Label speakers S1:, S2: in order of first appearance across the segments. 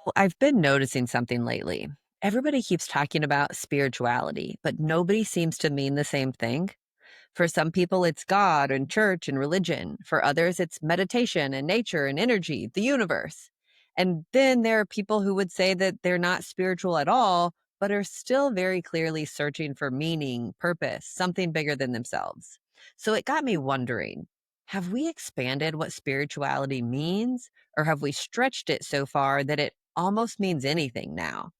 S1: Well, I've been noticing something lately. Everybody keeps talking about spirituality, but nobody seems to mean the same thing. For some people, it's God and church and religion. For others, it's meditation and nature and energy, the universe. And then there are people who would say that they're not spiritual at all, but are still very clearly searching for meaning, purpose, something bigger than themselves. So it got me wondering, have we expanded what spirituality means, or have we stretched it so far that it almost means anything now?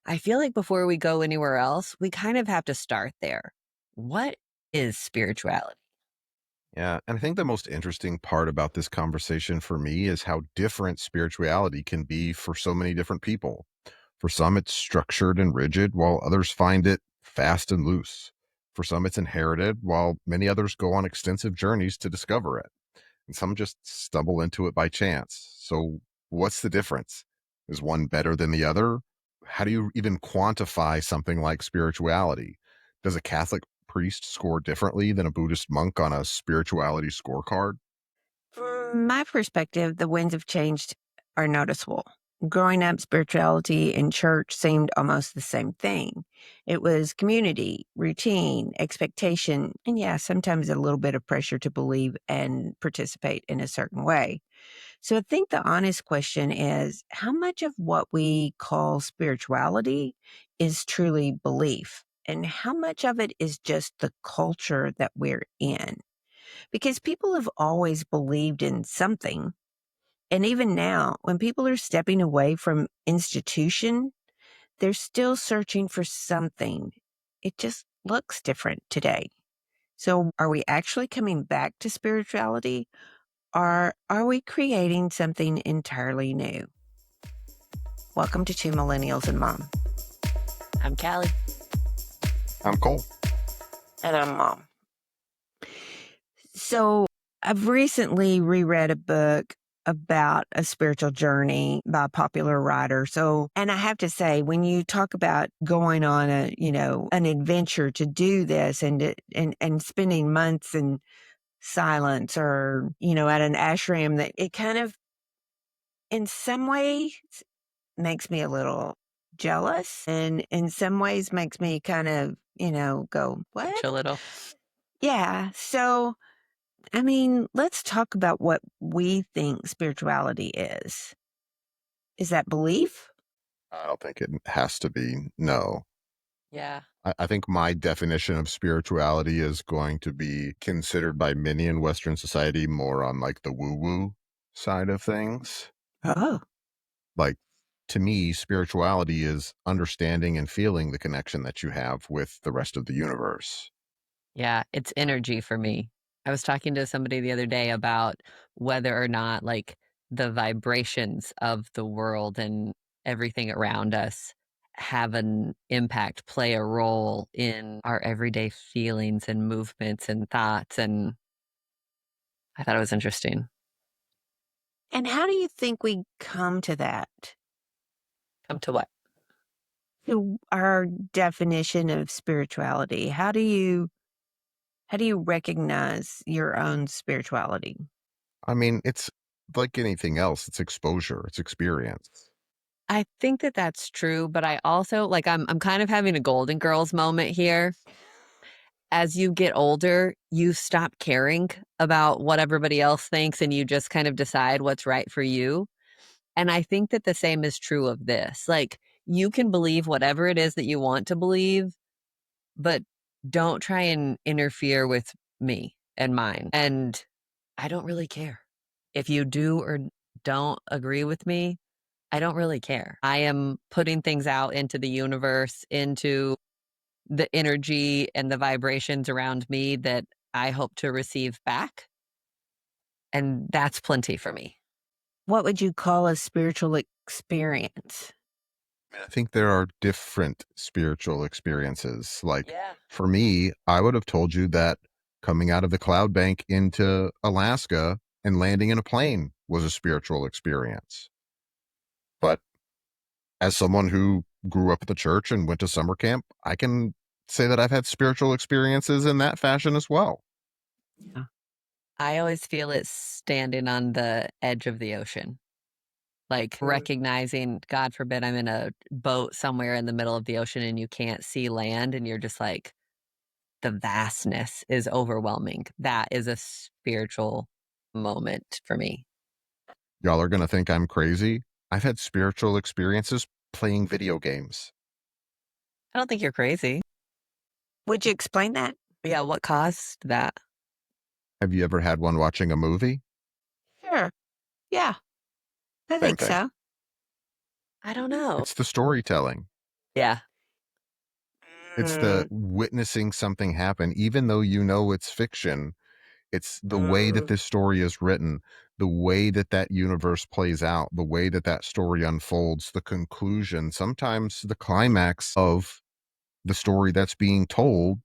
S1: I feel like before we go anywhere else, we kind of have to start there. What is spirituality?
S2: Yeah, and I think the most interesting part about this conversation for me is how different spirituality can be for so many different people. For some, it's structured and rigid, while others find it fast and loose. For some, it's inherited, while many others go on extensive journeys to discover it. And some just stumble into it by chance. So, what's the difference? Is one better than the other? How do you even quantify something like spirituality? Does a Catholic priest score differently than a Buddhist monk on a spirituality scorecard?
S1: From my perspective, the winds of change are noticeable. Growing up, spirituality and church seemed almost the same thing. It was community, routine, expectation, and yeah, sometimes a little bit of pressure to believe and participate in a certain way. So I think the honest question is how much of what we call spirituality is truly belief? And how much of it is just the culture that we're in? Because people have always believed in something. And even now, when people are stepping away from institution, they're still searching for something. It just looks different today. So are we actually coming back to spirituality, or are we creating something entirely new? Welcome to Two Millennials and Mom. I'm Callie.
S2: I'm Cole.
S1: And I'm Mom. So I've recently reread a book about a spiritual journey by a popular writer. So, and I have to say, when you talk about going on an adventure to do this and spending months in silence or, at an ashram, that it kind of, in some ways, makes me a little jealous, and in some ways makes me kind of, go, what?
S3: A little.
S1: Yeah. So, I mean, let's talk about what we think spirituality is. Is that belief?
S2: I don't think it has to be. No.
S3: Yeah.
S2: I think my definition of spirituality is going to be considered by many in Western society more on like the woo woo side of things.
S1: Oh,
S2: Like, to me, spirituality is understanding and feeling the connection that you have with the rest of the universe.
S3: Yeah, it's energy for me. I was talking to somebody the other day about whether or not, like, the vibrations of the world and everything around us have an impact, play a role in our everyday feelings and movements and thoughts, and I thought it was interesting.
S1: and how do you think we come to that?
S3: Come to what?
S1: To our definition of spirituality. How do you recognize your own spirituality?
S2: I mean, it's like anything else, it's exposure, it's experience.
S3: I think that that's true, but I also like, I'm kind of having a Golden Girls moment here. As you get older, you stop caring about what everybody else thinks and you just kind of decide what's right for you. And I think that the same is true of this. Like, you can believe whatever it is that you want to believe, but don't try and interfere with me and mine. And I don't really care. If you do or don't agree with me, I don't really care. I am putting things out into the universe, into the energy and the vibrations around me that I hope to receive back. And that's plenty for me.
S1: What would you call a spiritual experience?
S2: I think there are different spiritual experiences. Like,
S3: Yeah.
S2: for me, I would have told you that coming out of the cloud bank into Alaska and landing in a plane was a spiritual experience. But as someone who grew up at the church and went to summer camp, I can say that I've had spiritual experiences in that fashion as well.
S1: Yeah.
S3: I always feel it's standing on the edge of the ocean. like recognizing, God forbid, I'm in a boat somewhere in the middle of the ocean and you can't see land and you're just like, the vastness is overwhelming. That is a spiritual moment for me.
S2: Y'all are going to think I'm crazy. I've had spiritual experiences playing video games.
S3: I don't think you're crazy.
S1: Would you explain that?
S3: Yeah, what caused that?
S2: Have you ever had one watching a movie?
S1: Sure. Yeah, I
S2: Same
S1: think
S2: thing.
S1: so.
S3: I don't know.
S2: It's the storytelling.
S3: Yeah.
S2: It's the witnessing something happen, even though you know it's fiction. It's the way that this story is written, the way that that universe plays out, the way that that story unfolds, the conclusion, sometimes the climax of the story that's being told.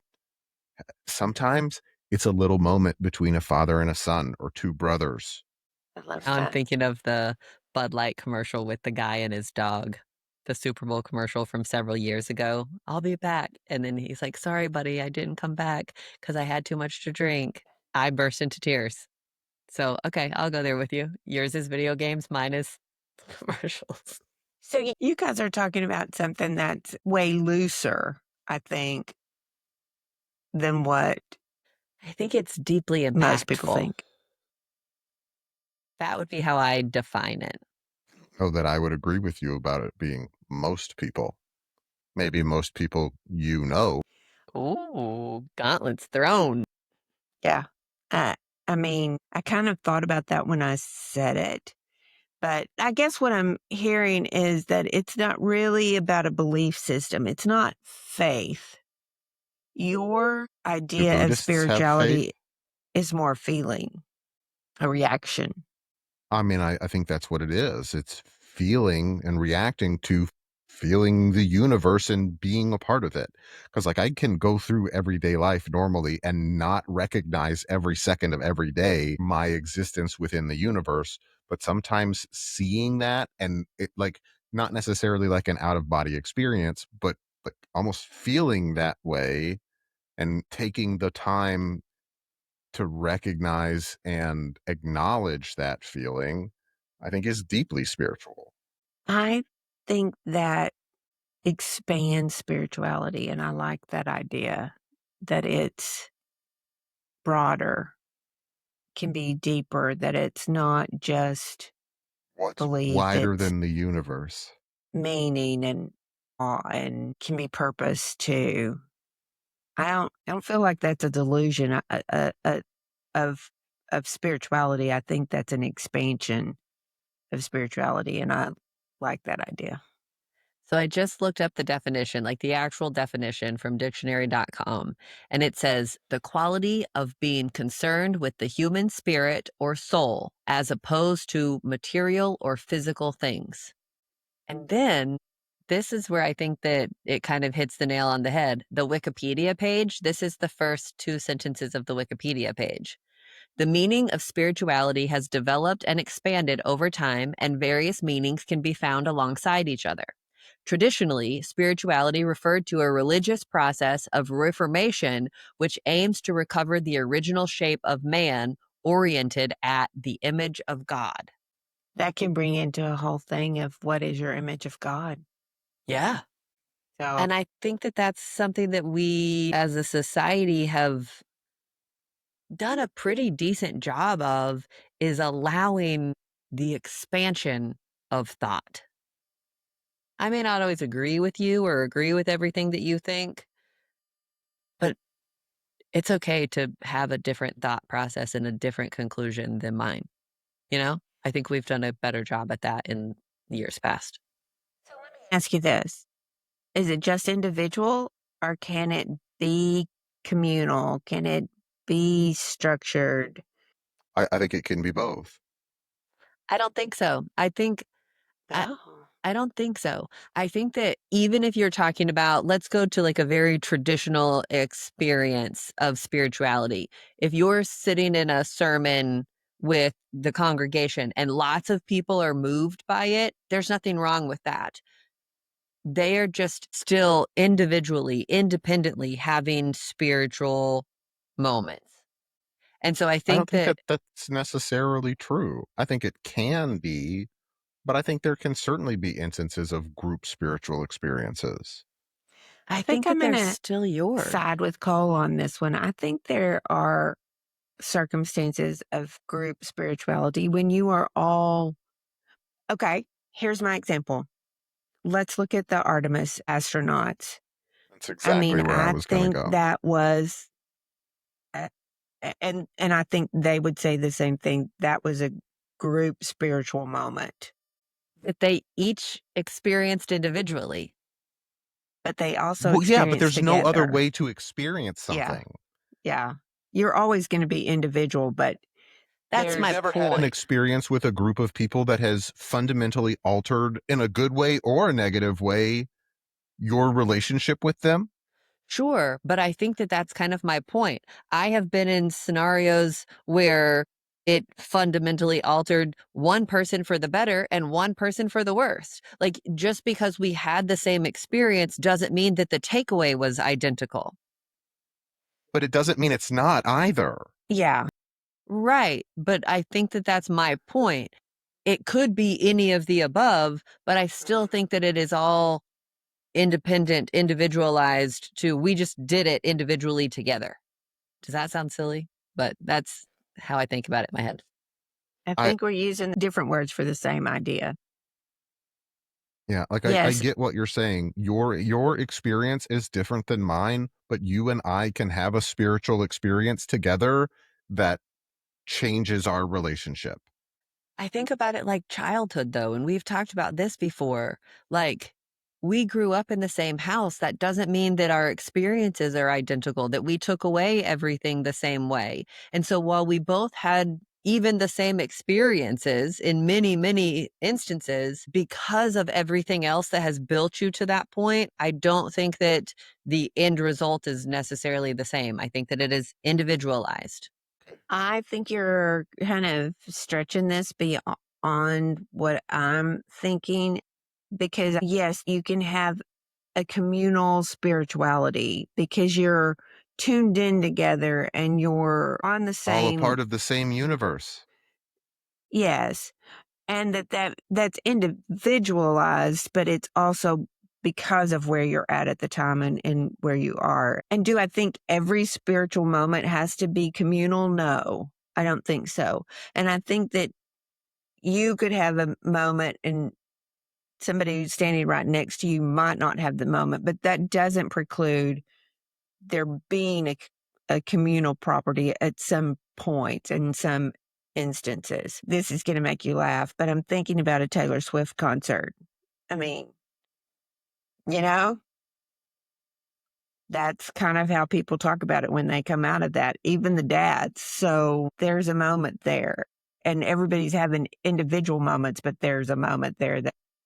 S2: Sometimes it's a little moment between a father and a son or two brothers.
S1: I love
S3: Now I'm
S1: that.
S3: thinking of the Bud Light commercial with the guy and his dog, the Super Bowl commercial from several years ago. I'll be back. And then he's like, sorry, buddy, I didn't come back because I had too much to drink. I burst into tears. So, okay, I'll go there with you. Yours is video games, mine is commercials.
S1: So you guys are talking about something that's way looser, I think, than what
S3: I think it's deeply
S1: most people
S3: impactful.
S1: think.
S3: That would be how I define it.
S2: Oh, that I would agree with you about it being most people. Maybe most people you know.
S3: Ooh, gauntlets thrown.
S1: Yeah. Uh, I mean, I kind of thought about that when I said it. But I guess what I'm hearing is that it's not really about a belief system. It's not faith. Your
S2: Do
S1: idea of
S2: Buddhists have faith?
S1: spirituality is more feeling, a reaction.
S2: I mean, I think that's what it is. It's feeling and reacting to feeling the universe and being a part of it. Because, like, I can go through everyday life normally and not recognize every second of every day my existence within the universe. But sometimes seeing that and it, like, not necessarily like an out of body experience, but like almost feeling that way and taking the time to recognize and acknowledge that feeling, I think is deeply spiritual.
S1: I think that expands spirituality, and I like that idea that it's broader, can be deeper, that it's not just
S2: What's
S1: belief,
S2: wider
S1: it's
S2: than the universe?
S1: meaning and awe and can be purpose too. I don't feel like that's a delusion of of spirituality. I think that's an expansion of spirituality, and I like that idea.
S3: So I just looked up the definition, like the actual definition from dictionary.com, and it says the quality of being concerned with the human spirit or soul as opposed to material or physical things. And then this is where I think that it kind of hits the nail on the head. The Wikipedia page, this is the first two sentences of the Wikipedia page. The meaning of spirituality has developed and expanded over time, and various meanings can be found alongside each other. Traditionally, spirituality referred to a religious process of reformation which aims to recover the original shape of man oriented at the image of God.
S1: That can bring into a whole thing of what is your image of God.
S3: Yeah.
S1: So
S3: And I think that that's something that we as a society have done a pretty decent job of, is allowing the expansion of thought. I may not always agree with you or agree with everything that you think, but it's okay to have a different thought process and a different conclusion than mine. You know, I think we've done a better job at that in years past.
S1: let me ask you this. Is it just individual or can it be communal? Can it be structured?
S2: I think it can be both.
S3: I don't think so. I,
S1: Oh.
S3: I don't think so. I think that even if you're talking about, let's go to like a very traditional experience of spirituality. If you're sitting in a sermon with the congregation and lots of people are moved by it, there's nothing wrong with that. They are just still individually, independently having spiritual moments. And so I
S2: I don't
S3: think
S2: think
S3: that
S2: that that's necessarily true. I think it can be, but I think there can certainly be instances of group spiritual experiences.
S1: I
S3: I
S1: think
S3: think that
S1: I'm
S3: they're
S1: gonna
S3: still yours.
S1: side with Cole on this one. I think there are circumstances of group spirituality when you are all okay. Here's my example. Let's look at the Artemis astronauts.
S2: That's
S1: I
S2: exactly
S1: mean,
S2: where I
S1: I
S2: was going to
S1: think
S2: go.
S1: that was, uh, and I think they would say the same thing. That was a group spiritual moment,
S3: That they each experienced individually.
S1: but they also
S2: Well, yeah, but
S1: experienced
S2: there's no other
S1: together.
S2: way to experience
S1: Yeah,
S2: something.
S1: yeah. You're always going to be individual, but
S3: That's
S2: You've
S3: my
S1: there's
S2: never had an
S3: point.
S2: experience with a group of people that has fundamentally altered, in a good way or a negative way, your relationship with them?
S3: Sure, but I think that that's kind of my point. I have been in scenarios where it fundamentally altered one person for the better and one person for the worst. Like, just because we had the same experience doesn't mean that the takeaway was identical.
S2: But it doesn't mean it's not either.
S1: yeah.
S3: Right, but I think that that's my point. It could be any of the above, but I still think that it is all independent, individualized to we just did it individually together. Does that sound silly? But that's how I think about it in my head.
S1: I
S2: I
S1: think we're using different words for the same idea.
S2: Yeah, like I
S1: Yes,
S2: get what you're saying. Your experience is different than mine, but you and I can have a spiritual experience together that changes our relationship.
S3: I think about it like childhood, though, and we've talked about this before. Like, we grew up in the same house. That doesn't mean that our experiences are identical, that we took away everything the same way. And so while we both had even the same experiences in many, many instances, because of everything else that has built you to that point, I don't think that the end result is necessarily the same. I think that it is individualized.
S1: I think you're kind of stretching this beyond what I'm thinking because, yes, you can have a communal spirituality because you're tuned in together and you're on the
S2: All a
S1: same,
S2: part of the same universe.
S1: yes, and that's individualized, but it's also because of where you're at the time and where you are. And do I think every spiritual moment has to be communal? No, I don't think so. And I think that you could have a moment and somebody who's standing right next to you might not have the moment, but that doesn't preclude there being a communal property at some point in some instances. This is going to make you laugh, but I'm thinking about a Taylor Swift concert. I mean, you know, that's kind of how people talk about it when they come out of that, even the dads. So there's a moment there, and everybody's having individual moments, but there's a moment there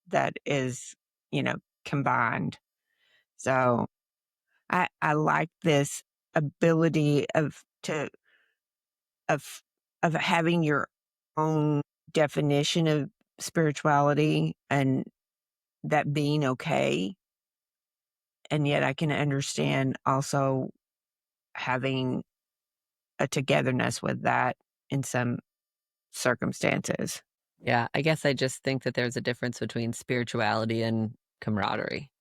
S1: that is, you know, combined. So I like this ability of of having your own definition of spirituality and that being okay. And yet I can understand also having a togetherness with that in some circumstances.
S3: Yeah, I guess I just think that there's a difference between spirituality and camaraderie.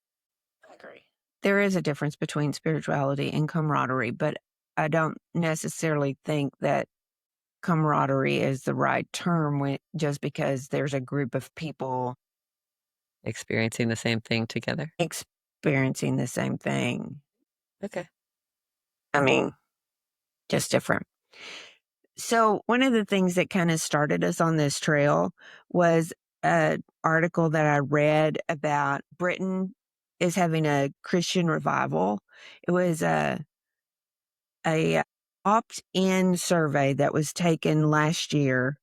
S1: I agree. There is a difference between spirituality and camaraderie, but I don't necessarily think that camaraderie is the right term just because there's a group of people
S3: Experiencing the same thing together.
S1: experiencing the same thing.
S3: Okay.
S1: I mean, just different. So, one of the things that kind of started us on this trail was an article that I read about Britain is having a Christian revival. It was a opt-in survey that was taken last year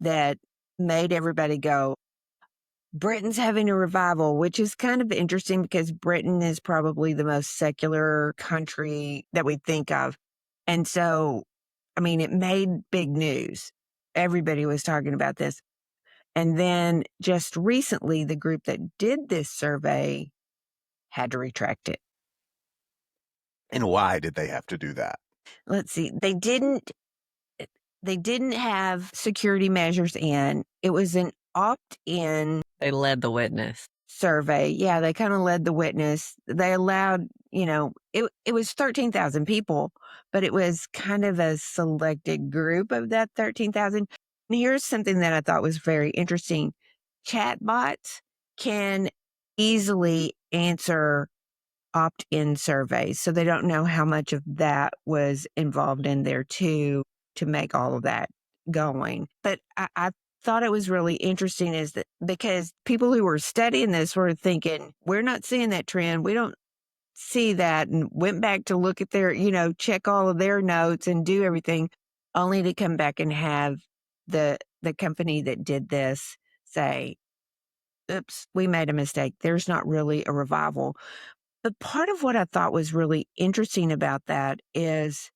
S1: that made everybody go, Britain's having a revival, which is kind of interesting because Britain is probably the most secular country that we think of. And so, I mean, it made big news. Everybody was talking about this. And then just recently, the group that did this survey had to retract it.
S2: And why did they have to do that?
S1: Let's see. They didn't have security measures in. It was an opt-in
S3: They led the witness.
S1: survey. Yeah, they kind of led the witness. They allowed, it was 13,000 people, but it was kind of a selected group of that 13,000. And here's something that I thought was very interesting. Chatbots can easily answer opt-in surveys, so they don't know how much of that was involved in there too to make all of that going. But I thought it was really interesting is that because people who were studying this were thinking, we're not seeing that trend. We don't see that, and went back to look at their, check all of their notes and do everything, only to come back and have the company that did this say, oops, we made a mistake. There's not really a revival. But part of what I thought was really interesting about that is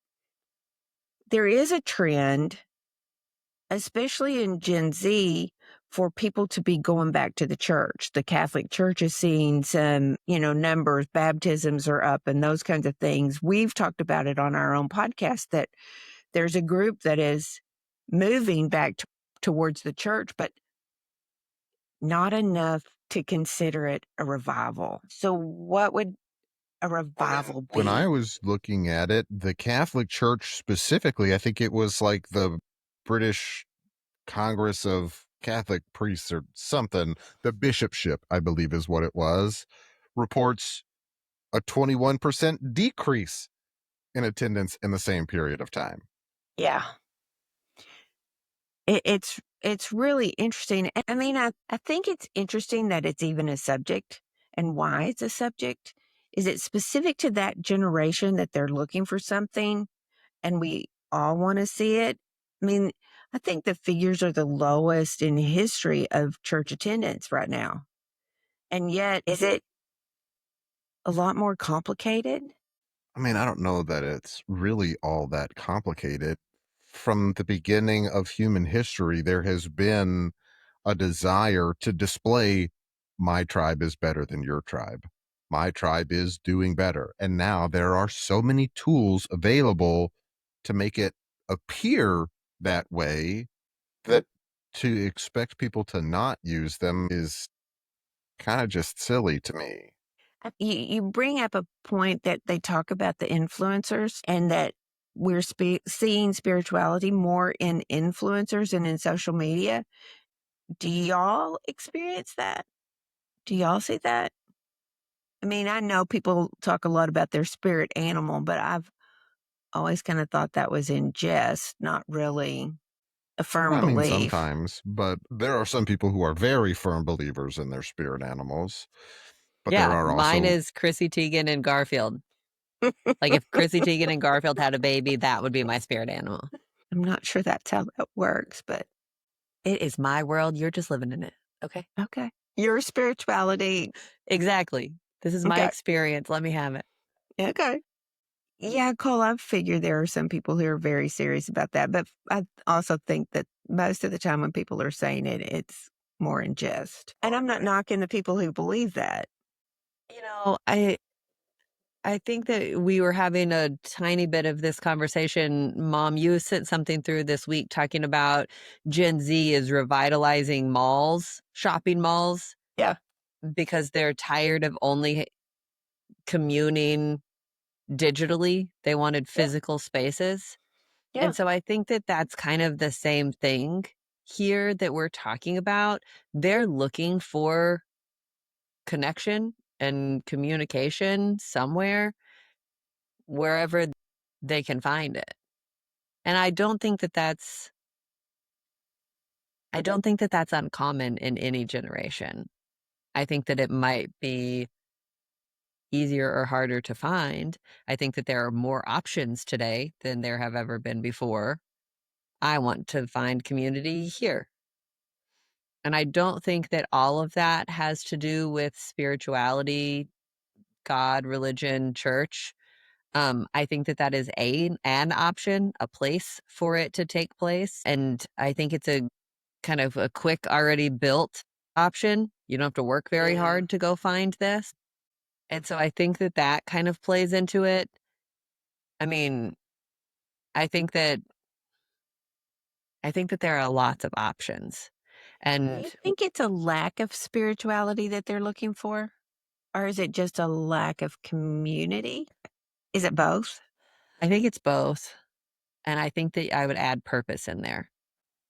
S1: there is a trend, especially in Gen Z, for people to be going back to the church. The Catholic Church is seeing some, numbers, baptisms are up and those kinds of things. We've talked about it on our own podcast that there's a group that is moving back towards the church, but not enough to consider it a revival. So what would a revival
S2: When I
S1: be?
S2: was looking at it, the Catholic Church specifically, I think it was like the British Congress of Catholic Priests or something, the bishopship, I believe is what it was, reports a 21% decrease in attendance in the same period of time.
S1: Yeah. It's really interesting. I mean, I think it's interesting that it's even a subject and why it's a subject. Is it specific to that generation that they're looking for something and we all want to see it? I mean, I think the figures are the lowest in history of church attendance right now. And yet, is it a lot more complicated?
S2: I mean, I don't know that it's really all that complicated. From the beginning of human history, there has been a desire to display my tribe is better than your tribe. My tribe is doing better. And now there are so many tools available to make it appear that way that to expect people to not use them is kind of just silly to me.
S1: You bring up a point that they talk about the influencers and that we're seeing spirituality more in influencers and in social media. Do y'all experience that? Do y'all see that? I mean, I know people talk a lot about their spirit animal, but I've always kind of thought that was in jest, not really a firm
S2: I mean,
S1: belief.
S2: sometimes, but there are some people who are very firm believers in their spirit animals. But there
S3: Yeah,
S2: are
S3: mine
S2: also,
S3: is Chrissy Teigen and Garfield. Like if Chrissy Teigen and Garfield had a baby, that would be my spirit animal.
S1: I'm not sure that's how that works, but
S3: It is my world. You're just living in it. Okay.
S1: okay. Your spirituality.
S3: Exactly. This is my
S1: Okay.
S3: experience. Let me have it.
S1: Okay. Yeah, Cole, I figure there are some people who are very serious about that, but I also think that most of the time when people are saying it, it's more in jest. And I'm not knocking the people who believe that.
S3: You know, I think that we were having a tiny bit of this conversation. Mom, you sent something through this week talking about Gen Z is revitalizing malls, shopping malls,
S1: Yeah.
S3: because they're tired of only communing digitally. They wanted
S1: Yeah.
S3: physical spaces.
S1: Yeah.
S3: And so I think that that's kind of the same thing here that we're talking about. They're looking for connection and communication somewhere, wherever they can find it. And I don't think that that's uncommon in any generation. I think that it might be easier or harder to find. I think that there are more options today than there have ever been before. I want to find community here. And I don't think that all of that has to do with spirituality, God, religion, church. I think that that is an option, a place for it to take place. And I think it's a kind of a quick, already built option. You don't have to work very
S1: Yeah.
S3: hard to go find this. And so I think that that kind of plays into it. I mean, I think that I think that there are lots of options.
S1: Do
S3: And
S1: you think it's a lack of spirituality that they're looking for? Or is it just a lack of community? Is it both?
S3: I think it's both. And I think that I would add purpose in there.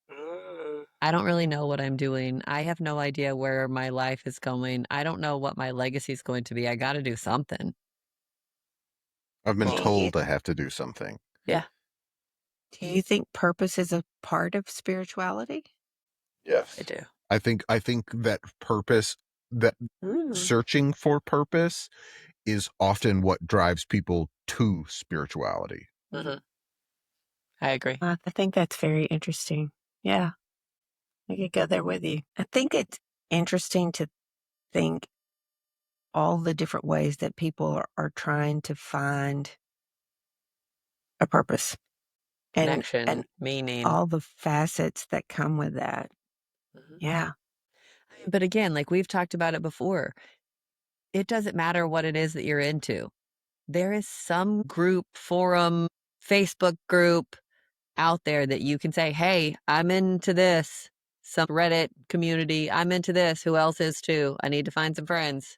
S1: Mm.
S3: I don't really know what I'm doing. I have no idea where my life is going. I don't know what my legacy is going to be. I got to do something.
S2: I've been
S1: Do you
S2: told I have to do something.
S3: Yeah,
S1: do you think purpose is a part of spirituality?
S3: I
S2: Yes.
S3: do.
S2: I think that purpose, that
S1: Mm.
S2: searching for purpose is often what drives people to spirituality.
S3: Mhm. I agree.
S1: I think that's very interesting. Yeah, I could go there with you. I think it's interesting to think all the different ways that people are trying to find a purpose and
S3: Connection, meaning.
S1: all the facets that come with that.
S3: Mhm.
S1: Yeah,
S3: But again, like we've talked about it before, it doesn't matter what it is that you're into. There is some group, forum, Facebook group out there that you can say, hey, I'm into this. Some Reddit community, I'm into this. Who else is too? I need to find some friends.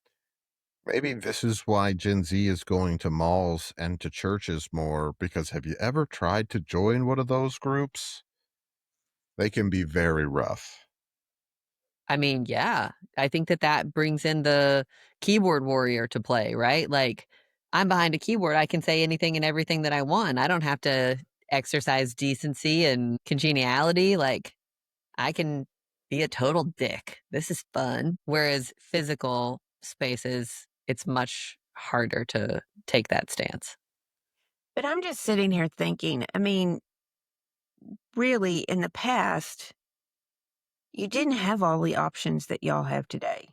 S2: Maybe this is why Gen Z is going to malls and to churches more, because have you ever tried to join one of those groups? They can be very rough.
S3: I mean, yeah, I think that that brings in the keyboard warrior to play, right? Like, I'm behind a keyboard. I can say anything and everything that I want. I don't have to exercise decency and congeniality. Like, I can be a total dick. This is fun. Whereas physical spaces, it's much harder to take that stance.
S1: but I'm just sitting here thinking, I mean, really, in the past, you didn't have all the options that y'all have today.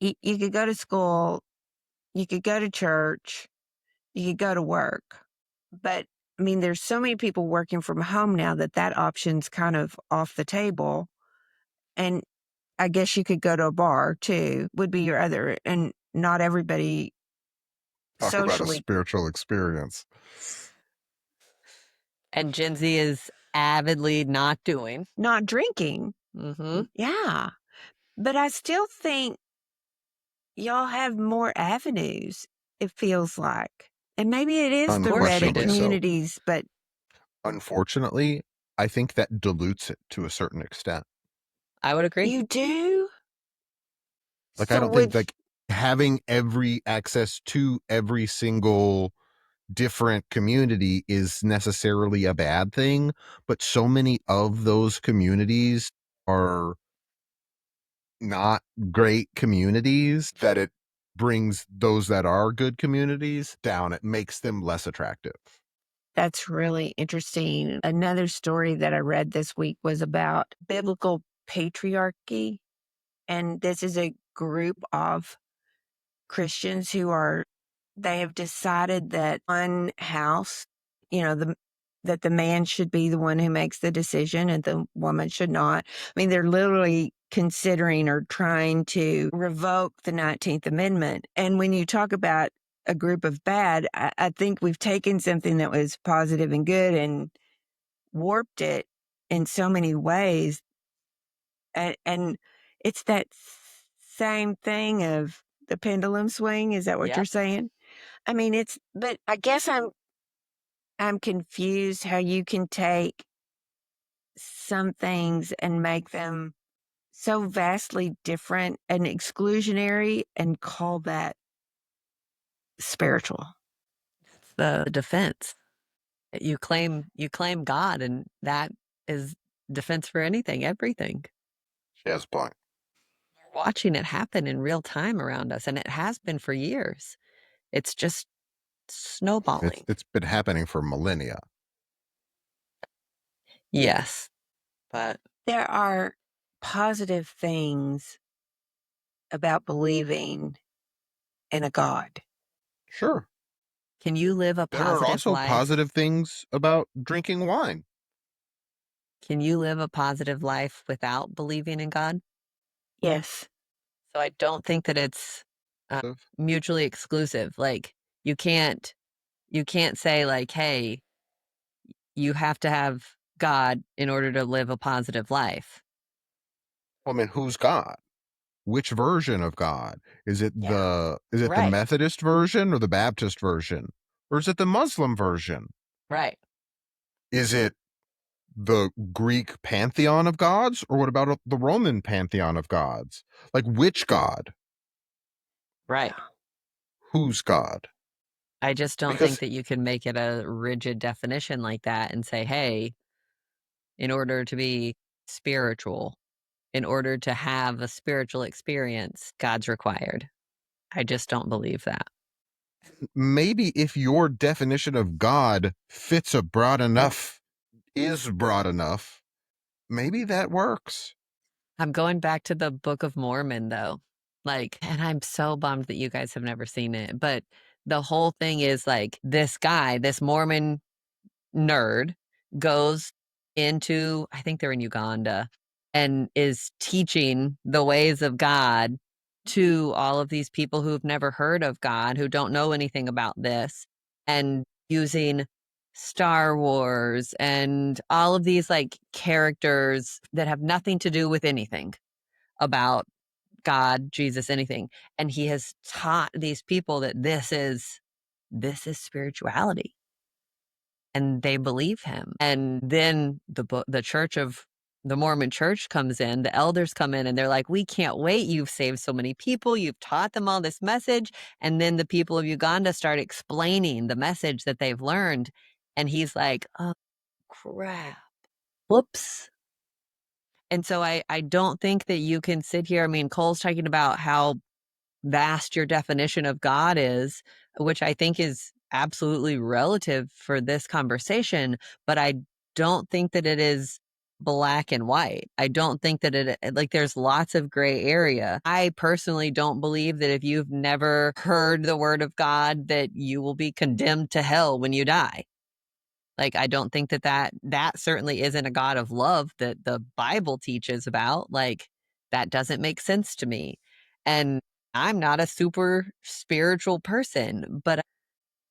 S1: You could go to school, you could go to church, you could go to work. But I mean, there's so many people working from home now that that option's kind of off the table. And I guess you could go to a bar too, would be your other. And not everybody
S2: Talk about a
S1: socially
S2: spiritual experience.
S3: And Gen Z is avidly not doing.
S1: not drinking.
S3: Hmm.
S1: Yeah. But I still think y'all have more avenues, it feels like. And maybe it is
S3: Of
S1: the
S3: course we
S1: Reddit
S2: Unquestionably
S3: do.
S2: so.
S1: communities, but
S2: Unfortunately, I think that dilutes it to a certain extent.
S3: I would agree.
S1: you do?
S2: Like, I
S1: So
S2: don't think
S1: would
S2: like having every access to every single different community is necessarily a bad thing, but so many of those communities are not great communities that it brings those that are good communities down. It makes them less attractive.
S1: that's really interesting. Another story that I read this week was about biblical patriarchy. And this is a group of Christians who are, they have decided that one house, you know, that the man should be the one who makes the decision and the woman should not. I mean, they're literally considering or trying to revoke the 19th Amendment. And when you talk about a group of bad, I think we've taken something that was positive and good and warped it in so many ways. And it's that same thing of the pendulum swing. Is that what you're
S3: Yep.
S1: saying? I mean, but I guess I'm confused how you can take some things and make them so vastly different and exclusionary and call that spiritual.
S3: It's the defense. You claim God, and that is defense for anything, everything.
S2: She has a point.
S3: We're watching it happen in real time around us, and it has been for years. It's just
S2: It's
S3: snowballing.
S2: it's been happening for millennia.
S3: Yes, but
S1: There are positive things about believing in a God.
S2: Sure.
S3: can you live a
S2: There are
S3: positive
S2: also
S3: life?
S2: positive things about drinking wine.
S3: Can you live a positive life without believing in God?
S1: Yes.
S3: So I don't think that it's uh, mutually exclusive. Like you can't you can't say like, "Hey, you have to have God in order to live a positive life."
S2: Well, I mean, who's God? Which version of God? Is it
S1: Yeah.
S2: the
S3: Right.
S2: Methodist version or the Baptist version? Or is it the Muslim version?
S3: Right.
S2: Is it the Greek pantheon of gods, or what about the Roman pantheon of gods? Like, which God?
S3: Right.
S1: Yeah.
S2: Whose God?
S3: I just don't think
S2: Because
S3: that you can make it a rigid definition like that and say, hey, in order to be spiritual, in order to have a spiritual experience, God's required. I just don't believe that.
S2: maybe if your definition of God fits a broad enough, is broad enough, maybe that works.
S3: I'm going back to the Book of Mormon, though. Like, and I'm so bummed that you guys have never seen it. But the whole thing is like this guy, this Mormon nerd, goes into, I think they're in Uganda, and is teaching the ways of God to all of these people who've never heard of God, who don't know anything about this, and using Star Wars and all of these like characters that have nothing to do with anything about God, Jesus, anything. And he has taught these people that this is spirituality, and they believe him. And then the church of the Mormon church comes in, the elders come in, and they're like, we can't wait. You've saved so many people. You've taught them all this message. And then the people of Uganda start explaining the message that they've learned. And he's like, oh, crap. Whoops. And so I don't think that you can sit here. I mean, Cole's talking about how vast your definition of God is, which I think is absolutely relative for this conversation, but I don't think that it is black and white. I don't think that like there's lots of gray area. I personally don't believe that if you've never heard the word of God that you will be condemned to hell when you die. Like, I don't think that certainly isn't a God of love that the Bible teaches about. Like, that doesn't make sense to me. And I'm not a super spiritual person, but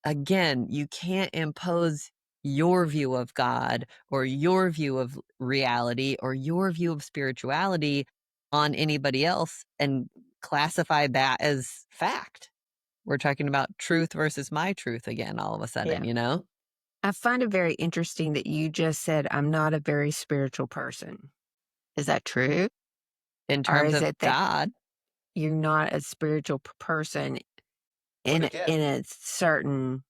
S3: again, you can't impose your view of God or your view of reality or your view of spirituality on anybody else and classify that as fact. We're talking about truth versus my truth again, all of a
S1: Yeah.
S3: sudden, you know?
S1: I find it very interesting that you just said, I'm not a very spiritual person. Is that true?
S3: In
S1: Or
S3: terms
S1: is
S3: of
S1: it that
S3: God.
S1: you're not a spiritual person
S2: But
S1: in
S2: again,
S1: a certain,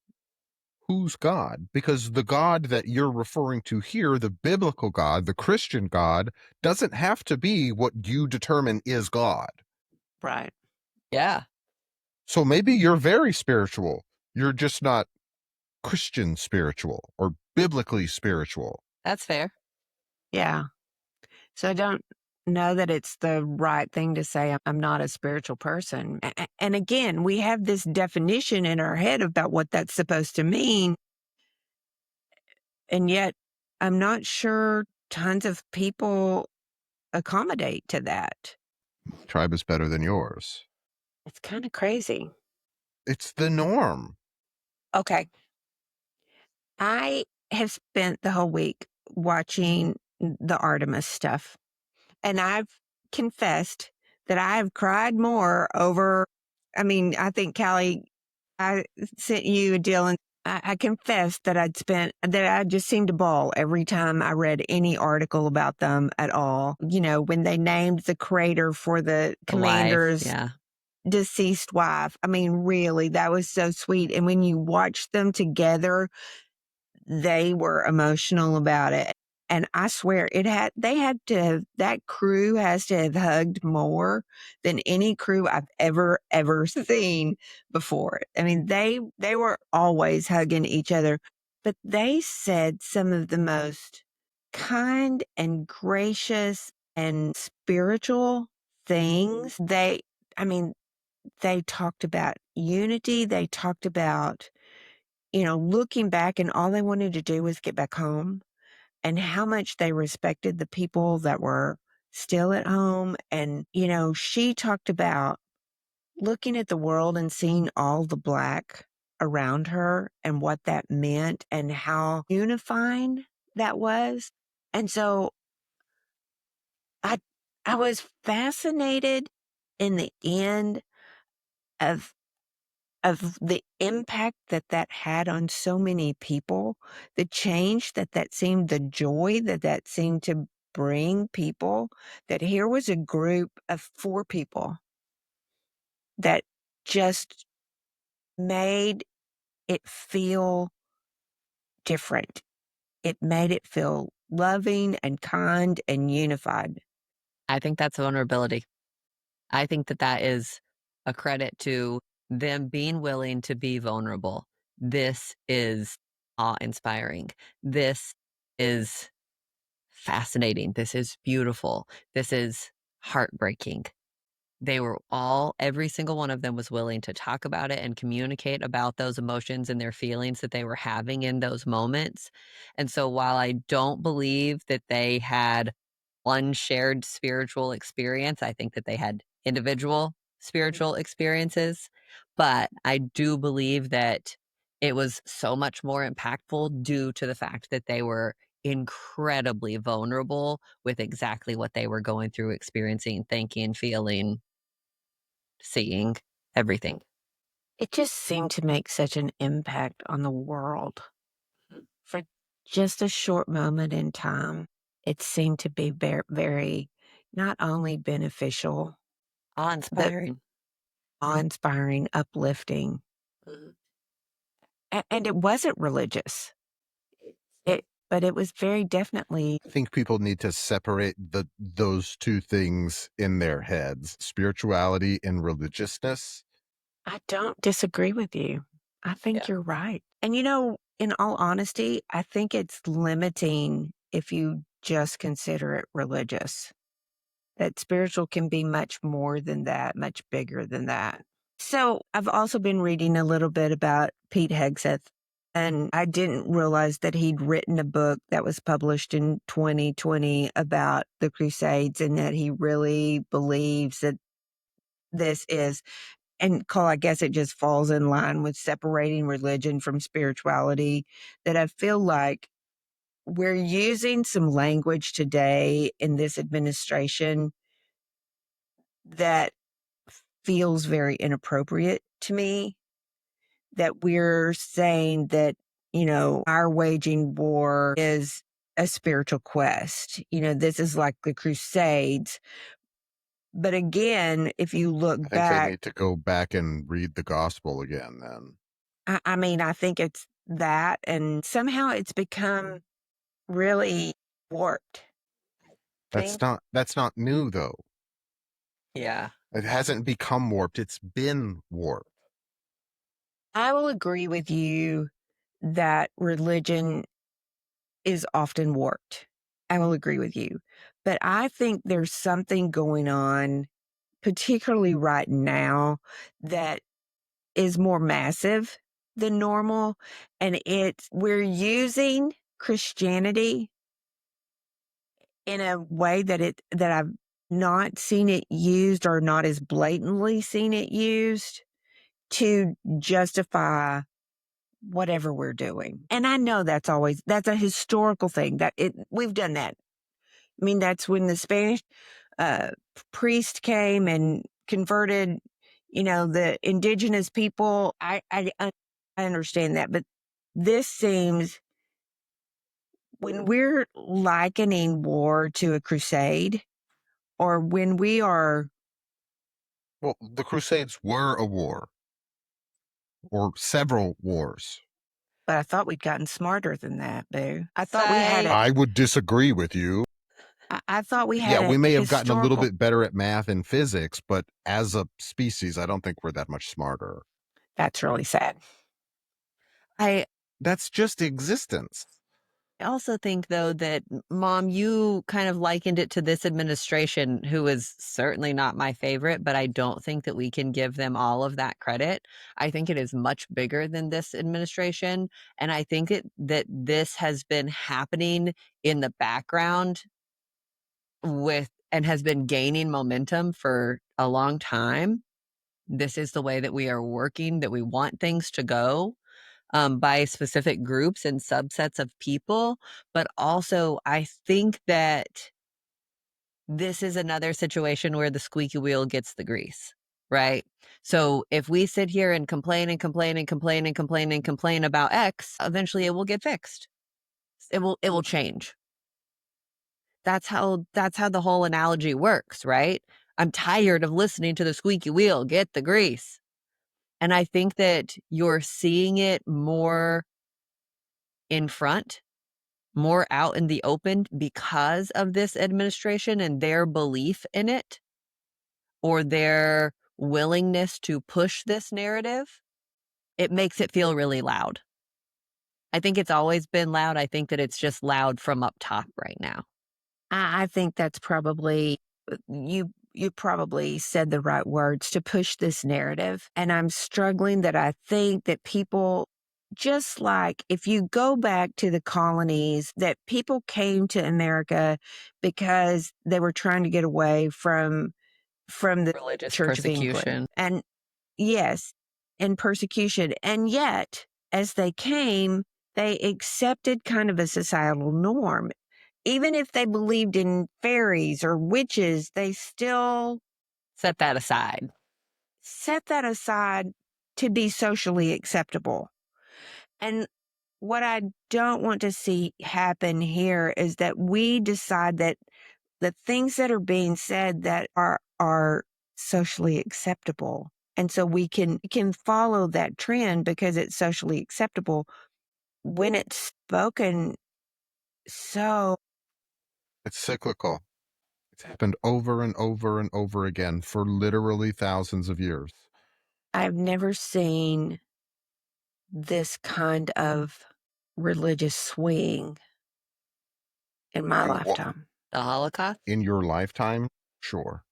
S2: who's God? Because the God that you're referring to here, the biblical God, the Christian God, doesn't have to be what you determine is God.
S1: right?
S3: Yeah,
S2: So maybe you're very spiritual. You're just not Christian spiritual or biblically spiritual.
S3: that's fair.
S1: Yeah. So I don't know that it's the right thing to say I'm not a spiritual person. And again, we have this definition in our head about what that's supposed to mean. And yet I'm not sure tons of people accommodate to that.
S2: Tribe is better than yours.
S1: It's kind of crazy.
S2: It's the norm.
S1: Okay. I have spent the whole week watching the Artemis stuff, and I've confessed that I have cried more over. I mean, I think Callie, I sent you a deal, and I confessed that that I just seemed to bawl every time I read any article about them at all. You know, when they named the crater for the
S3: The wife,
S1: commander's
S3: yeah.
S1: deceased wife. I mean, really, that was so sweet. And when you watch them together, they were emotional about it. And I swear that crew has to have hugged more than any crew I've ever seen before. I mean, they were always hugging each other, but they said some of the most kind and gracious and spiritual things. I mean, they talked about unity. They talked about, looking back, and all they wanted to do was get back home, and how much they respected the people that were still at home. And, she talked about looking at the world and seeing all the black around her and what that meant and how unifying that was. And so I, I was fascinated in the end of the impact that that had on so many people, the change that that seemed, the joy that that seemed to bring people, that here was a group of 4 people that just made it feel different. It made it feel loving and kind and unified.
S3: I think that's vulnerability. I think that that is a credit to them being willing to be vulnerable. This is awe-inspiring. This is fascinating. This is beautiful. This is heartbreaking. They were all every single one of them was willing to talk about it and communicate about those emotions and their feelings that they were having in those moments. And so while I don't believe that they had one shared spiritual experience, I think that they had individual spiritual experiences, but I do believe that it was so much more impactful due to the fact that they were incredibly vulnerable with exactly what they were going through, experiencing, thinking, feeling, seeing, everything.
S1: It just seemed to make such an impact on the world for just a short moment in time. It seemed to be very not only beneficial, but
S3: Awe-inspiring.
S1: awe-inspiring, uplifting,
S3: Mhm.
S1: and it wasn't religious. But it was very definitely.
S2: I think people need to separate those two things in their heads, spirituality and religiousness.
S1: I don't disagree with you. I think
S3: Yeah.
S1: you're right. And, in all honesty, I think it's limiting if you just consider it religious. That spiritual can be much more than that, much bigger than that. So I've also been reading a little bit about Pete Hegseth, and I didn't realize that he'd written a book that was published in 2020 about the Crusades and that he really believes that this is, and Cole, I guess it just falls in line with separating religion from spirituality, that I feel like we're using some language today in this administration that feels very inappropriate to me, that we're saying that, our waging war is a spiritual quest. This is like the Crusades. But again, if you look
S2: I think they
S1: back,
S2: need to go back and read the gospel again then.
S1: I mean, I think it's that, and somehow it's become really warped. Think
S2: That's not new though.
S3: Yeah.
S2: It hasn't become warped, it's been warped.
S1: I will agree with you that religion is often warped. I will agree with you. But I think there's something going on, particularly right now, that is more massive than normal. And we're using Christianity in a way that I've not seen it used, or not as blatantly seen it used, to justify whatever we're doing. And I know that's a historical thing, we've done that. I mean, that's when the Spanish uh, priest came and converted, the indigenous people. I understand that, but this seems, when we're likening war to a crusade, or when we are.
S2: Well, the Crusades were a war, or several wars.
S1: But I thought we'd gotten smarter than that, Boo. I thought we had
S3: Say
S1: a.
S2: I would disagree with you.
S1: I thought we
S2: Yeah,
S1: had a
S2: we may have gotten a little
S1: historical.
S2: bit better at math and physics, but as a species, I don't think we're that much smarter.
S1: That's really sad.
S3: I
S2: That's just existence.
S3: also think though that Mom, you kind of likened it to this administration, who is certainly not my favorite, but I don't think that we can give them all of that credit. I think it is much bigger than this administration. And I think that this has been happening in the background and has been gaining momentum for a long time. This is the way that we are working, that we want things to go, by specific groups and subsets of people. But also, I think that this is another situation where the squeaky wheel gets the grease, right? So if we sit here and complain and complain and complain and complain and complain about X, eventually it will get fixed. It will change. That's how the whole analogy works, right? I'm tired of listening to the squeaky wheel, get the grease. And I think that you're seeing it more in front, more out in the open because of this administration and their belief in it or their willingness to push this narrative. It makes it feel really loud. I think it's always been loud. I think that it's just loud from up top right now.
S1: I think that's probably you probably said the right words to push this narrative. And I'm struggling that I think that people, just like if you go back to the colonies, that people came to America because they were trying to get away from the
S3: Religious
S1: Church of England.
S3: persecution.
S1: And yes, and persecution. And yet, as they came, they accepted kind of a societal norm. Even if they believed in fairies or witches, they still
S3: Set that aside.
S1: set that aside to be socially acceptable. And what I don't want to see happen here is that we decide that the things that are being said that are socially acceptable. And so we can follow that trend because it's socially acceptable when it's spoken. So
S2: It's cyclical. It's happened over and over and over again for literally thousands of years.
S1: I've never seen this kind of religious swing in my lifetime.
S3: The Holocaust?
S2: In your lifetime, sure.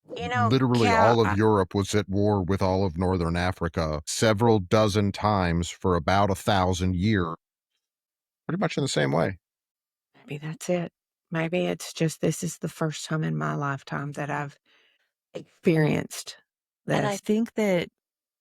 S2: Literally
S1: Cal,
S2: all of Europe was at war with all of Northern Africa several dozen times for about 1,000 years, pretty much in the same way.
S1: maybe that's it. Maybe it's just this is the first time in my lifetime that I've experienced
S3: And I
S1: this.
S3: think that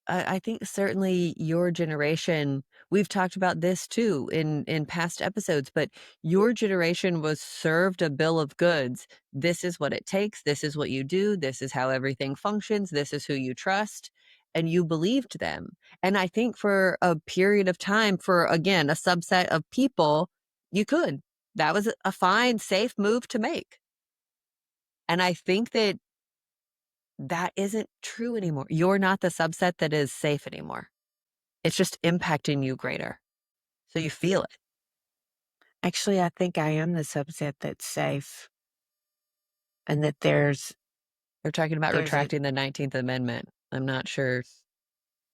S3: I think certainly your generation, we've talked about this too in past episodes, but your generation was served a bill of goods. This is what it takes. This is what you do. This is how everything functions. This is who you trust. And you believed them. And I think for a period of time, for again, a subset of people, you could. That was a fine, safe move to make. And I think that that isn't true anymore. You're not the subset that is safe anymore. It's just impacting you greater. So you feel it.
S1: Actually, I think I am the subset that's safe, and that there's
S3: They're talking about
S1: there's a
S3: retracting the 19th Amendment. I'm not sure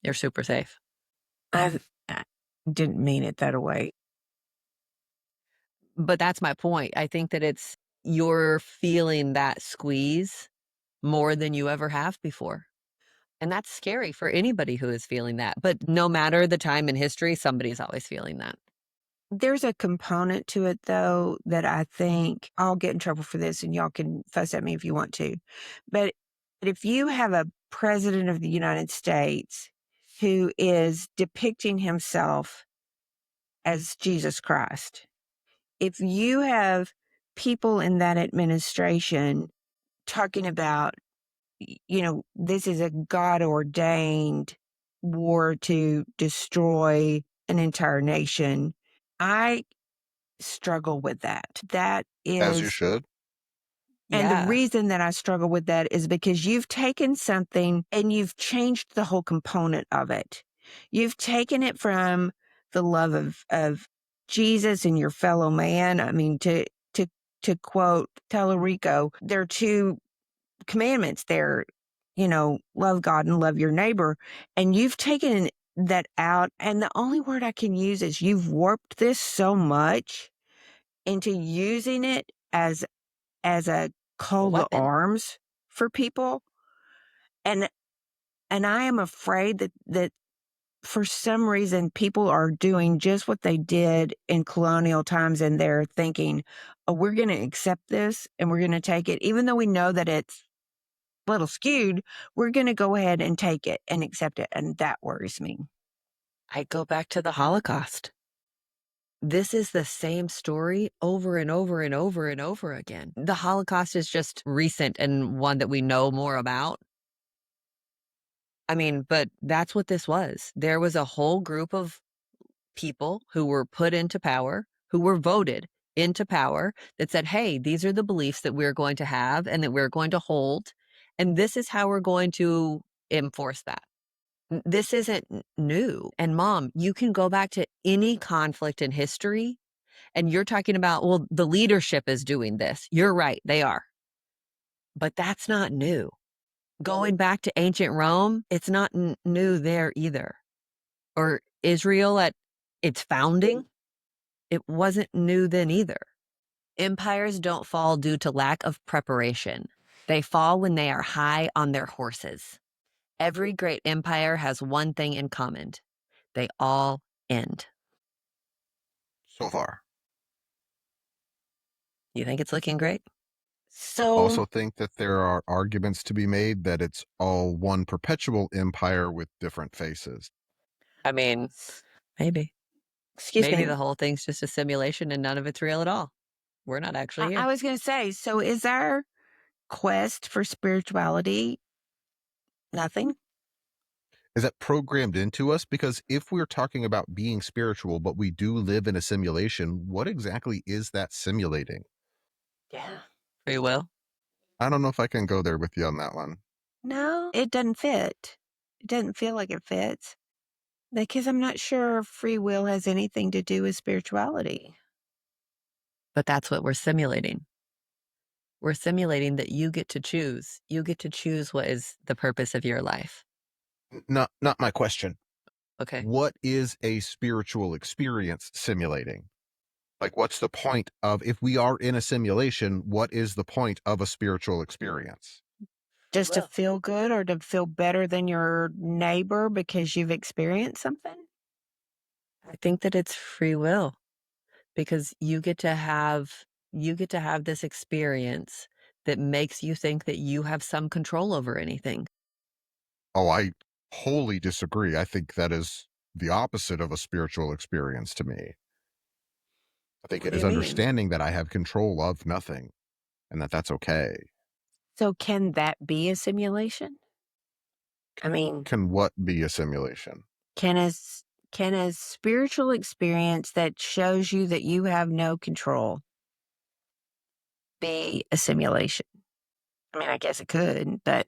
S3: you're super safe.
S1: I didn't mean it that way.
S3: But that's my point. I think that it's you're feeling that squeeze more than you ever have before. And that's scary for anybody who is feeling that. But no matter the time in history, somebody's always feeling that.
S1: There's a component to it, though, that I think I'll get in trouble for this, and y'all can fuss at me if you want to. But if you have a president of the United States who is depicting himself as Jesus Christ, if you have people in that administration talking about, this is a God ordained war to destroy an entire nation, I struggle with that. That
S2: As you
S1: is,
S2: should.
S1: and the
S3: Yeah.
S1: reason that I struggle with that is because you've taken something and you've changed the whole component of it. You've taken it from the love of Jesus and your fellow man. I mean, to quote Tellerico, there are two commandments there, love God and love your neighbor. And you've taken that out. And the only word I can use is you've warped this so much into using it as a call to
S3: Weapon.
S1: arms for people. And I am afraid that for some reason people are doing just what they did in colonial times, and they're thinking, oh, we're going to accept this and we're going to take it, even though we know that it's a little skewed, we're going to go ahead and take it and accept it. And that worries me.
S3: I go back to the Holocaust. this is the same story over and over and over and over again. The Holocaust is just recent and one that we know more about. I mean, but that's what this was. There was a whole group of people who were put into power, who were voted into power that said, hey, these are the beliefs that we're going to have and that we're going to hold. And this is how we're going to enforce that. This isn't new. And mom, you can go back to any conflict in history and you're talking about, well, the leadership is doing this. You're right, they are. But that's not new. Going back to ancient Rome, it's not new there either. Or Israel at its founding, it wasn't new then either. Empires don't fall due to lack of preparation. They fall when they are high on their horses. Every great empire has one thing in common. They all end.
S2: So far.
S3: You think it's looking great?
S1: So
S2: Also think that there are arguments to be made that it's all one perpetual empire with different faces.
S3: I mean, maybe.
S1: excuse
S3: Maybe
S1: me.
S3: the whole thing's just a simulation and none of it's real at all. We're not actually here.
S1: I was going to say, so is our quest for spirituality nothing?
S2: Is that programmed into us? Because if we're talking about being spiritual, but we do live in a simulation, what exactly is that simulating?
S1: Yeah.
S3: Free will.
S2: I don't know if I can go there with you on that one.
S1: No, it doesn't fit. It doesn't feel like it fits because I'm not sure free will has anything to do with spirituality.
S3: But that's what we're simulating. We're simulating that you get to choose. You get to choose what is the purpose of your life.
S2: Not my question.
S3: Okay.
S2: What is a spiritual experience simulating? Like, what's the point of, if we are in a simulation, what is the point of a spiritual experience?
S1: Just to feel good or to feel better than your neighbor because you've experienced something?
S3: I think that it's free will because you get to have this experience that makes you think that you have some control over anything.
S2: Oh, I wholly disagree. I think that is the opposite of a spiritual experience to me. I think
S1: What
S2: it
S1: do
S2: is
S1: you mean?
S2: understanding that I have control of nothing and that that's okay.
S1: So can that be a simulation? I mean,
S2: Can what be a simulation?
S1: can a, can a spiritual experience that shows you that you have no control be a simulation? I mean, I guess it could, but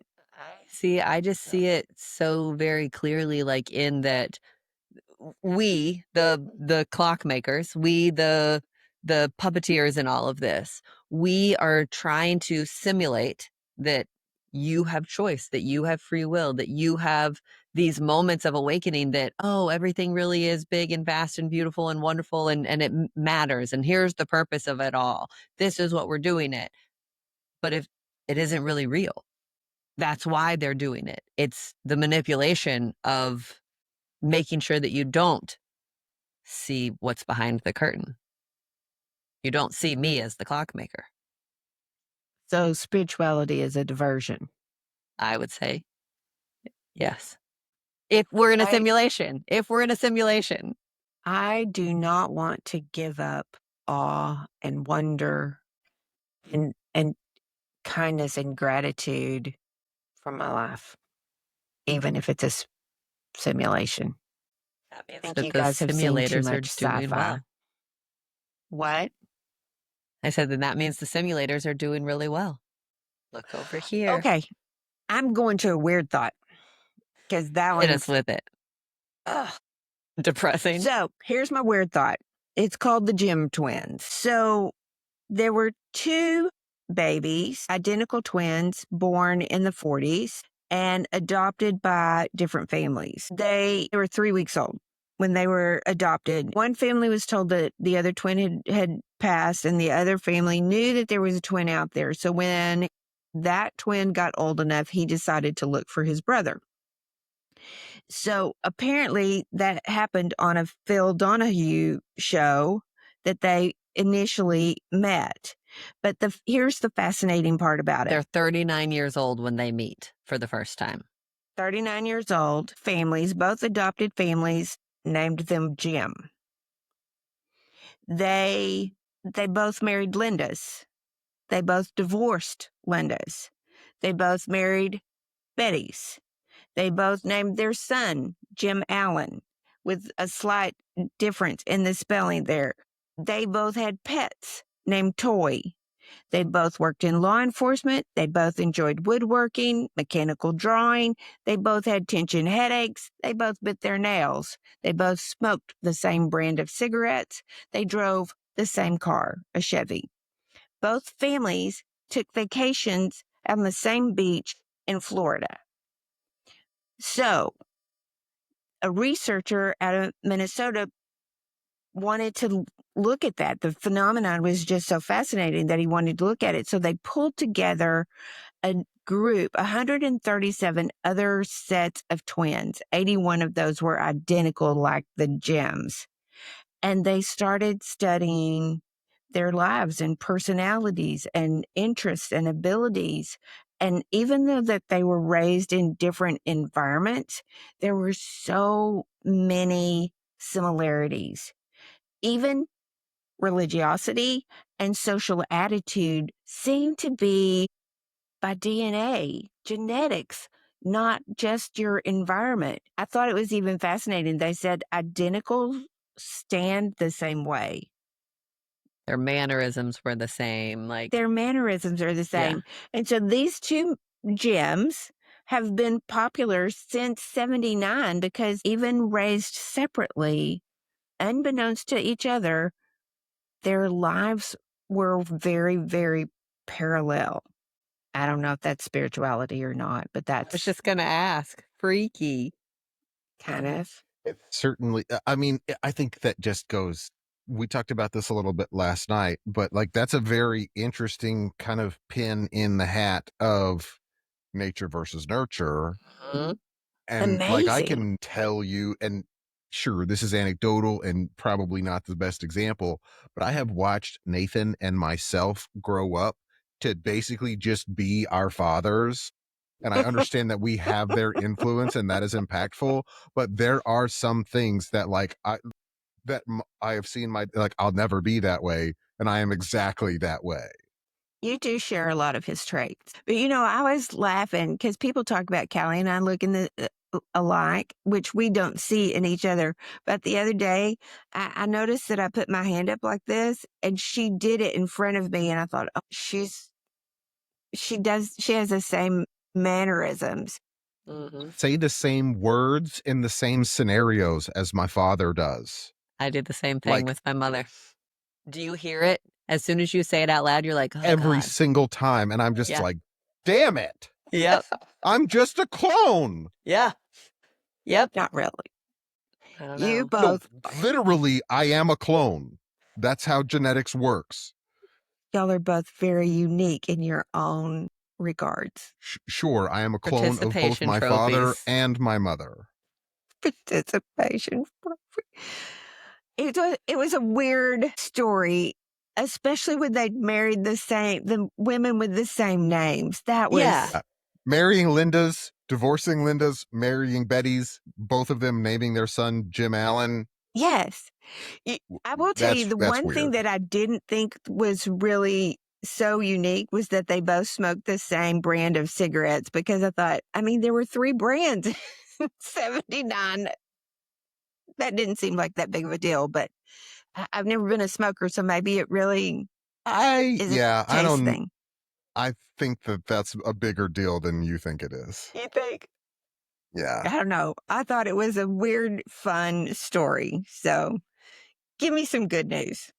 S3: I just see it so very clearly, like in that we, the clockmakers, we, the puppeteers in all of this, we are trying to simulate that you have choice, that you have free will, that you have these moments of awakening that, oh, everything really is big and vast and beautiful and wonderful and it matters. And here's the purpose of it all. This is what we're doing it. But if it isn't really real, that's why they're doing it. It's the manipulation of making sure that you don't see what's behind the curtain. You don't see me as the clockmaker.
S1: so spirituality is a diversion.
S3: I would say yes. If we're in a simulation,
S1: I do not want to give up awe and wonder and kindness and gratitude from my life, even if it's a simulation.
S3: that
S1: I
S3: means
S1: think
S3: that
S1: you
S3: the
S1: guys have seen too
S3: simulators are
S1: much
S3: doing
S1: sci-fi.
S3: well.
S1: What?
S3: I said that means the simulators are doing really well. Look over here.
S1: Okay, I'm going to a weird thought because that
S3: Hit
S1: one's
S3: us with it.
S1: ugh.
S3: Depressing.
S1: So here's my weird thought. It's called the Jim twins. So there were two babies, identical twins, born in the 40s and adopted by different families. They were 3 weeks old when they were adopted. One family was told that the other twin had passed, and the other family knew that there was a twin out there. So when that twin got old enough, he decided to look for his brother. So apparently that happened on a Phil Donahue show that they initially met. But here's the fascinating part about it.
S3: They're 39 years old when they meet for the first time.
S1: 39 years old, families, both adopted families, named them Jim. They both married Lindas. They both divorced Lindas. They both married Bettys. They both named their son Jim Allen, with a slight difference in the spelling there. They both had pets named Toy. They both worked in law enforcement. They both enjoyed woodworking, mechanical drawing. They both had tension headaches. They both bit their nails. They both smoked the same brand of cigarettes. They drove the same car, a Chevy. Both families took vacations on the same beach in Florida. So, a researcher out of Minnesota wanted to look at that. The phenomenon was just so fascinating that he wanted to look at it. So they pulled together a group, 137 other sets of twins. 81 of those were identical like the gems. And they started studying their lives and personalities and interests and abilities. And even though that they were raised in different environments, there were so many similarities. Even religiosity and social attitude seem to be by DNA, genetics, not just your environment. I thought it was even fascinating. They said identicals stand the same way.
S3: Their mannerisms were the same. Like,
S1: Their mannerisms are the
S3: yeah.
S1: same. And so these two gems have been popular since 79 because even raised separately, unbeknownst to each other, their lives were very, very parallel. I don't know if that's spirituality or not, but
S3: I was
S1: that's
S3: just gonna ask. Freaky.
S1: kind of.
S2: It certainly, I mean, I think that just goes, we talked about this a little bit last night, but like that's a very interesting kind of pin in the hat of nature versus nurture.
S3: Mhm.
S2: And like I
S1: Amazing.
S2: can tell you, and sure, this is anecdotal and probably not the best example, but I have watched Nathan and myself grow up to basically just be our fathers. And I understand that we have their influence and that is impactful, but there are some things that like I have seen my, like, I'll never be that way. And I am exactly that way.
S1: You do share a lot of his traits. But, you know, I was laughing because people talk about Callie and I looking alike, which we don't see in each other. But the other day, I noticed that I put my hand up like this and she did it in front of me. And I thought, oh, she has the same mannerisms.
S3: Mhm.
S2: Say the same words in the same scenarios as my father does.
S3: I did the same thing
S2: Like
S3: with my mother. Do you hear it? As soon as you say it out loud, you're like, "Oh
S2: every
S3: God."
S2: single time. And I'm just
S3: Yeah.
S2: like, damn it.
S3: Yep.
S2: I'm just a clone.
S3: Yeah. Yep.
S1: Not really.
S3: I don't
S1: You
S3: know.
S2: No,
S1: both,
S2: literally, I am a clone. That's how genetics works.
S1: y'all are both very unique in your own regards.
S2: Sure, I am a clone of both
S3: Participation
S2: my father
S3: trophies.
S2: and my mother.
S1: Participation. It was a weird story, especially when they married the women with the same names. That
S3: Yeah.
S1: was,
S2: Marrying Linda's, divorcing Linda's, marrying Betty's, both of them naming their son Jim Allen.
S1: yes. I will tell you, the
S2: That's
S1: one thing
S2: weird.
S1: that I didn't think was really so unique was that they both smoked the same brand of cigarettes because I thought, I mean, there were 3 brands. 79. That didn't seem like that big of a deal, but I've never been a smoker, so maybe it really is a
S2: I
S1: taste
S2: don't,
S1: thing.
S2: I think that that's a bigger deal than you think it is.
S1: You think?
S2: Yeah.
S1: I don't know. I thought it was a weird, fun story. So give me some good news.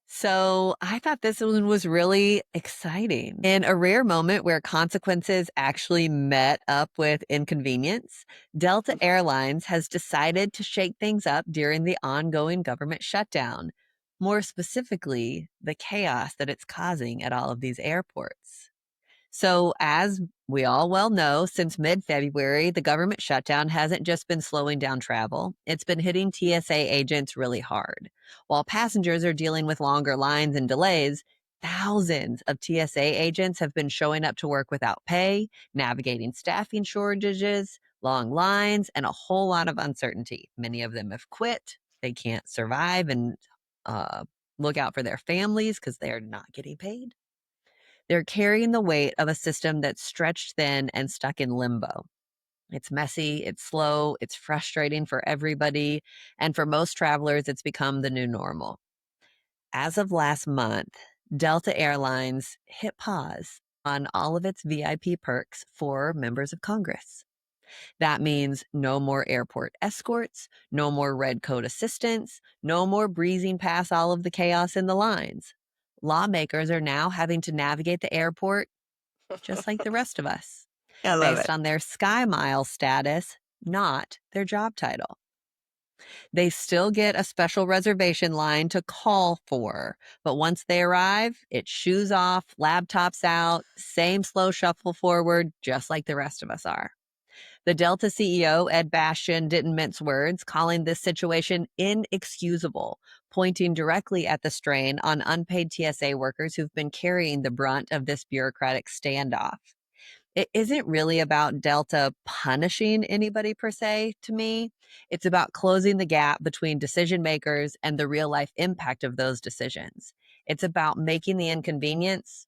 S3: So I thought this one was really exciting. In a rare moment where consequences actually met up with inconvenience, Delta Airlines has decided to shake things up during the ongoing government shutdown. More specifically, the chaos that it's causing at all of these airports. So, as we all well know, since mid February, the government shutdown hasn't just been slowing down travel, it's been hitting TSA agents really hard. While passengers are dealing with longer lines and delays, thousands of TSA agents have been showing up to work without pay, navigating staffing shortages, long lines, and a whole lot of uncertainty. Many of them have quit. They can't survive and look out for their families because they're not getting paid. They're carrying the weight of a system that's stretched thin and stuck in limbo. It's messy, it's slow, it's frustrating for everybody. And for most travelers, it's become the new normal. As of last month, Delta Airlines hit pause on all of its VIP perks for members of Congress. That means no more airport escorts, no more red coat assistants, no more breezing past all of the chaos in the lines. Lawmakers are now having to navigate the airport just like the rest of us,
S1: I love
S3: based
S1: it.
S3: on their Sky Mile status, not their job title. They still get a special reservation line to call for, but once they arrive, it's shoes off, laptops out, same slow shuffle forward, just like the rest of us are. The Delta CEO, Ed Bastian, didn't mince words, calling this situation inexcusable, pointing directly at the strain on unpaid TSA workers who've been carrying the brunt of this bureaucratic standoff. It isn't really about Delta punishing anybody per se to me. It's about closing the gap between decision makers and the real life impact of those decisions. It's about making the inconvenience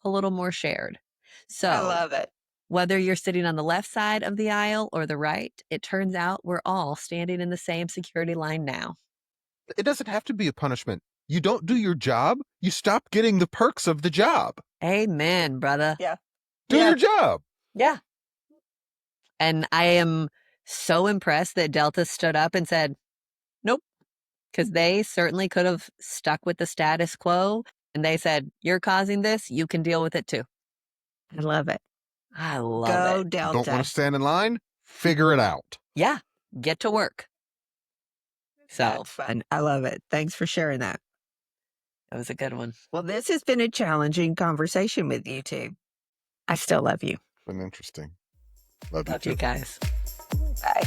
S3: a little more shared.
S1: I
S3: So,
S1: love it.
S3: whether you're sitting on the left side of the aisle or the right, it turns out we're all standing in the same security line now.
S2: It doesn't have to be a punishment. You don't do your job, you stop getting the perks of the job.
S3: Amen, brother.
S1: Yeah.
S2: Do
S1: Yeah.
S2: your job.
S3: Yeah. And I am so impressed that Delta stood up and said, nope, because they certainly could have stuck with the status quo. And they said, you're causing this, you can deal with it too.
S1: I love it.
S3: I love
S1: Go
S3: it.
S2: Don't want
S1: Delta.
S2: to stand in line? Figure it out.
S3: Yeah, get to work. So
S1: That's fun. I love it. Thanks for sharing that.
S3: that was a good one.
S1: Well, this has been a challenging conversation with you two. I still love you.
S2: Been interesting. Love you
S3: Love
S2: too.
S3: you guys.
S1: Bye.